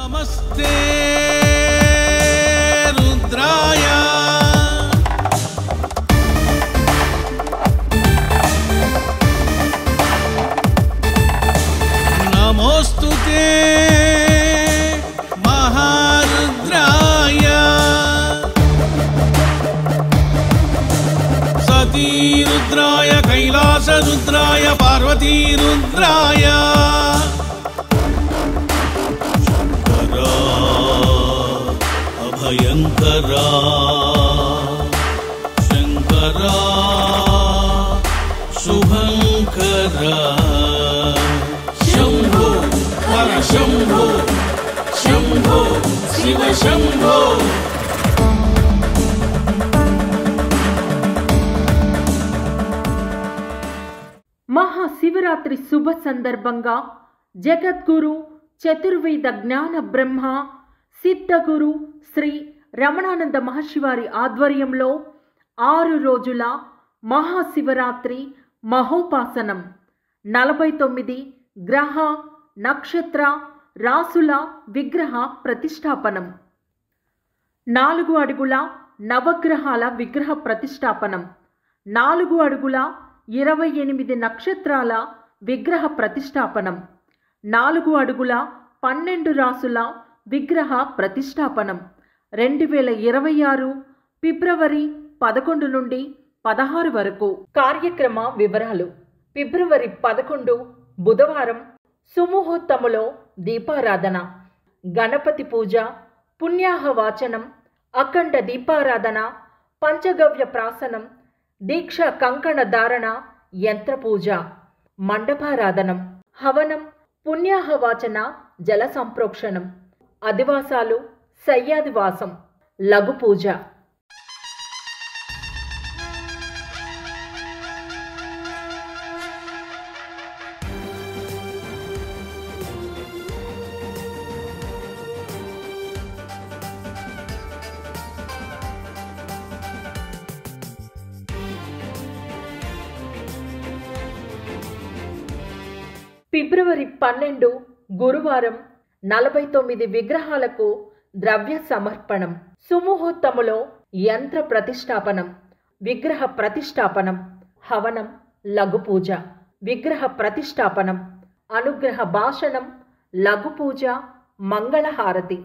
నమస్తే రుద్రాయ నమోస్తుతే మహారుద్రాయ సతీ రుద్రాయ కైలాస రుద్రాయ పార్వతీ రుద్రాయ భయంకరా శంకరా శుభంకరా శంభో హర శంభో శంభో శివ శంభో. మహాశివరాత్రి శుభ సందర్భంగా జగద్గురు చతుర్వేద జ్ఞాన బ్రహ్మ సిద్ధగురు శ్రీ రమణానంద మహర్షివారి ఆధ్వర్యంలో 6 రోజుల మహాశివరాత్రి మహోపాసనం 49 గ్రహ నక్షత్ర రాసుల విగ్రహ ప్రతిష్టాపనం 4 అడుగుల నవగ్రహాల విగ్రహ ప్రతిష్టాపనం 4 అడుగుల 28 నక్షత్రాల విగ్రహ ప్రతిష్టాపనం 4 అడుగుల 12 రాసుల విగ్రహ ప్రతిష్టాపనం 2026 ఫిబ్రవరి 11 నుండి 16 వరకు. కార్యక్రమ వివరాలు. ఫిబ్రవరి 11 బుధవారం సుముహూర్తములో దీపారాధన, గణపతి పూజ, పుణ్యాహవాచనం, అఖండ దీపారాధన, పంచగవ్య ప్రాసనం, దీక్ష కంకణ ధారణ, యంత్ర పూజ, మండపారాధనం, హవనం, పుణ్యాహవాచన, జల సంప్రోక్షణం, అధివాసాలు, శయ్యాదివాసం, లఘు పూజ. ఫిబ్రవరి 12 గురువారం 49 విగ్రహాలకు ద్రవ్య సమర్పణం. సుముహూర్తములో యంత్ర ప్రతిష్టాపనం, విగ్రహ ప్రతిష్టాపనం, హవనం, లఘు పూజ, విగ్రహ ప్రతిష్టాపనం, అనుగ్రహ భాషణం, లఘు పూజ, మంగళహారతి.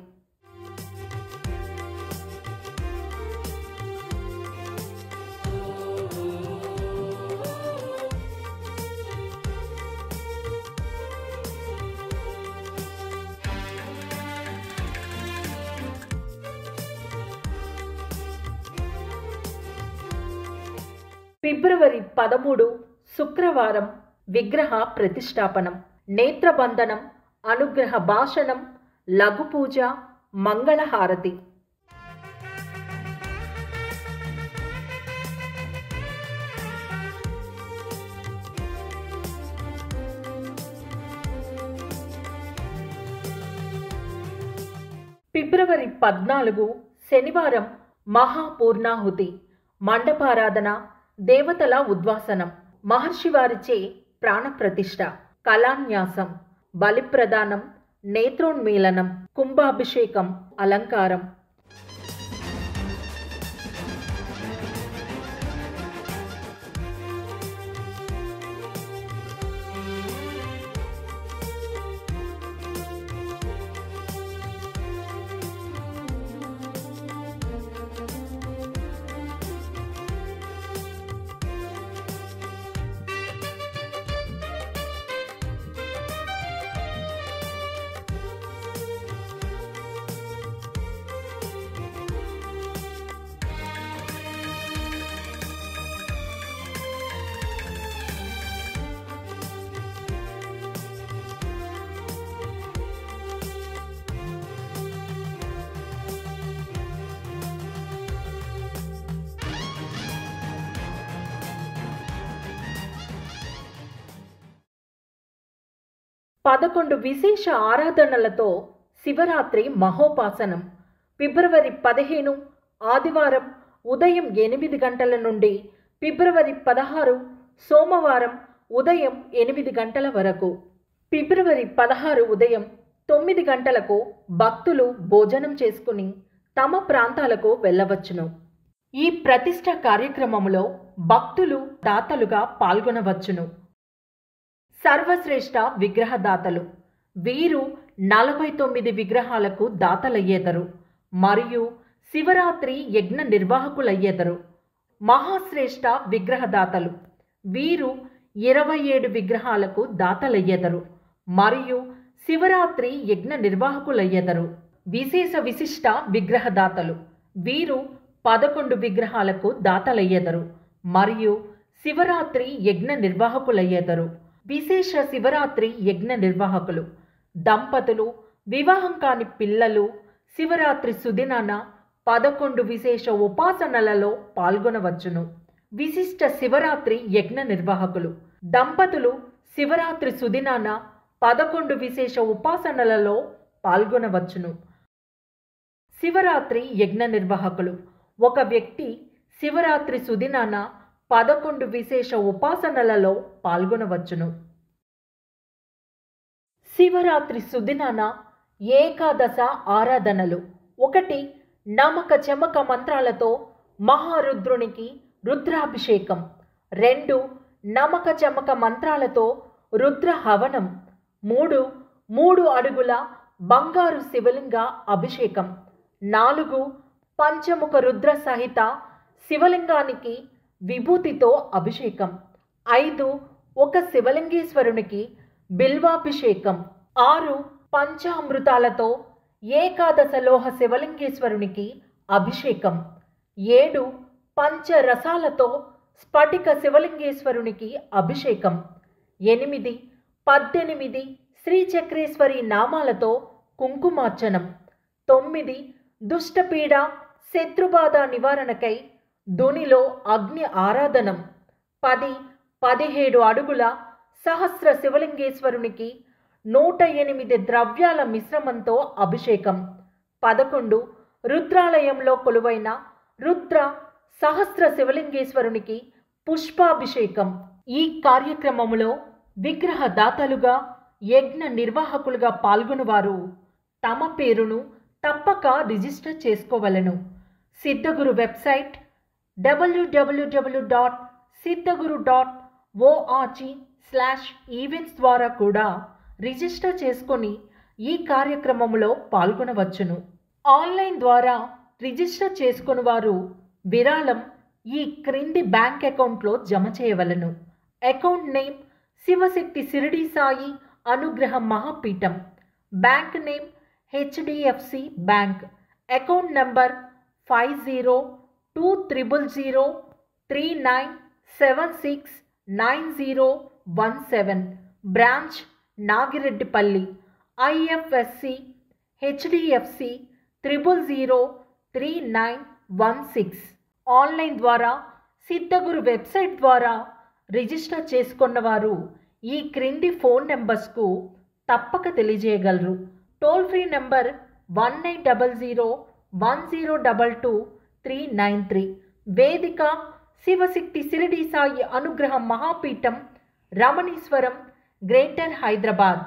ఫిబ్రవరి 13 శుక్రవారం విగ్రహ ప్రతిష్టాపనం, నేత్రబంధనం, అనుగ్రహ భాషణం, లఘు పూజ, మంగళహారతి. ఫిబ్రవరి 14 శనివారం మహాపూర్ణాహుతి, మండపారాధన, దేవతల ఉద్వాసనం, మహర్షివారిచే ప్రాణప్రతిష్ఠ, కళాన్యాసం, బలిప్రదానం, నేత్రోన్మీలనం, కుంభాభిషేకం, అలంకారం. పదకొండు విశేష ఆరాధనలతో శివరాత్రి మహోపాసనం. ఫిబ్రవరి 15 ఆదివారం ఉదయం 8 గంటల నుండి ఫిబ్రవరి 16 సోమవారం ఉదయం 8 గంటల వరకు. ఫిబ్రవరి 16 ఉదయం 9 గంటలకు భక్తులు భోజనం చేసుకుని తమ ప్రాంతాలకు వెళ్ళవచ్చును. ఈ ప్రతిష్ట కార్యక్రమములో భక్తులు దాతలుగా పాల్గొనవచ్చును. సర్వశ్రేష్ఠ విగ్రహదాతలు వీరు 49 విగ్రహాలకు దాతలయ్యేదరు మరియు శివరాత్రి యజ్ఞ నిర్వాహకులయ్యేదరు. మహాశ్రేష్ఠ విగ్రహదాతలు వీరు 27 విగ్రహాలకు దాతలయ్యేదరు మరియు శివరాత్రి యజ్ఞ నిర్వాహకులయ్యేదరు. విశిష్ట విగ్రహదాతలు వీరు 11 విగ్రహాలకు దాతలయ్యేదరు మరియు శివరాత్రి యజ్ఞ నిర్వాహకులయ్యేదరు. విశేష శివరాత్రి యజ్ఞ నిర్వాహకులు దంపతులు, వివాహం కాని పిల్లలు శివరాత్రి సుదినాన 11 విశేష ఉపాసనలలో పాల్గొనవచ్చును. విశిష్ట శివరాత్రి యజ్ఞ నిర్వాహకులు దంపతులు శివరాత్రి సుదినాన 11 విశేష ఉపాసనలలో పాల్గొనవచ్చును. శివరాత్రి యజ్ఞ నిర్వాహకులు ఒక వ్యక్తి శివరాత్రి సుదినాన 11 విశేష ఉపాసనలలో పాల్గొనవచ్చును. శివరాత్రి సుదినాన ఏకాదశ ఆరాధనలు 1. నమక చమక మంత్రాలతో మహారుద్రునికి రుద్రాభిషేకం. 2. నమక చమక మంత్రాలతో రుద్ర హవనం. 3 అడుగుల బంగారు శివలింగ అభిషేకం. 4 పంచముఖ రుద్ర సహిత శివలింగానికి విభూతితో అభిషేకం. 5 ఒక శివలింగేశ్వరునికి బిల్వాభిషేకం. 6 పంచామృతాలతో ఏకాదశలోహ శివలింగేశ్వరునికి అభిషేకం. 7 పంచరసాలతో స్ఫటిక శివలింగేశ్వరునికి అభిషేకం. 8 18 శ్రీచక్రేశ్వరి నామాలతో కుంకుమార్చనం. 9 దుష్టపీడ శత్రుబాధ నివారణకై ధునిలో అగ్ని ఆరాధనం. 10 17 అడుగుల సహస్ర శివలింగేశ్వరునికి 108 ద్రవ్యాల మిశ్రమంతో అభిషేకం. 11 రుద్రాలయంలో కొలువైన రుద్ర సహస్ర శివలింగేశ్వరునికి పుష్పాభిషేకం. ఈ కార్యక్రమములో విగ్రహదాతలుగా యజ్ఞ నిర్వాహకులుగా పాల్గొనువారు తమ పేరును తప్పక రిజిస్టర్ చేసుకోవలను. సిద్ధగురు వెబ్సైట్ www.siddhaguru.org/events ద్వారా కూడా రిజిస్టర్ చేసుకొని ఈ కార్యక్రమంలో పాల్గొనవచ్చును. ఆన్లైన్ ద్వారా రిజిస్టర్ చేసుకుని వారు విరాళం ఈ క్రింది బ్యాంక్ అకౌంట్లో జమ చేయవలను. Account name Shivashakti Shirdi Sai Anugraha Mahapeetham. Bank name HDFC bank. Account number 502029769017. Branch Nagireddipalli. IFSC HDFC 003916. Online ద్వారా సిద్ధగురు వెబ్సైట్ ద్వారా రిజిస్టర్ చేసుకున్నవారు ఈ క్రింది ఫోన్ నెంబర్స్కు తప్పక తెలియజేయగలరు. Toll free number 180010222393. వేదిక శివశక్తి షిరిడి సాయి అనుగ్రహ మహాపీఠం, రమణీశ్వరం, గ్రేటర్ హైదరాబాద్.